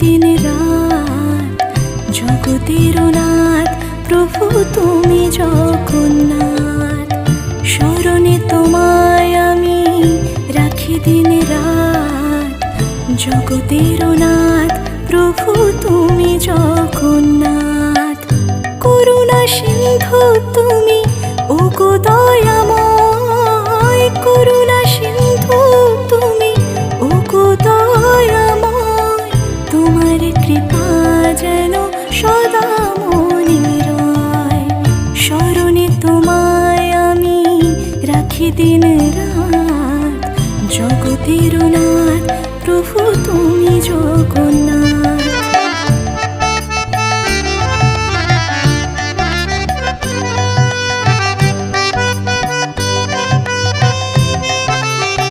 দিন রাত। জগতের নাথ প্রভু তুমি জগন্নাথ, স্মরণে তোমায় আমি রাখি দিন রাত। জগতের নাথ প্রভু তুমি জগন্নাথ, করুণা সিন্ধু তুমি ওগো দয়াময়। করুণা সিন্ধু তুমি ওগো দয়াময়, তোমার কৃপা যেন সদা মনে রয়। স্মরণে তোমায় আমি রাখি দিন রাত। জগতের নাথ প্রভু তুমি জগন্নাথ।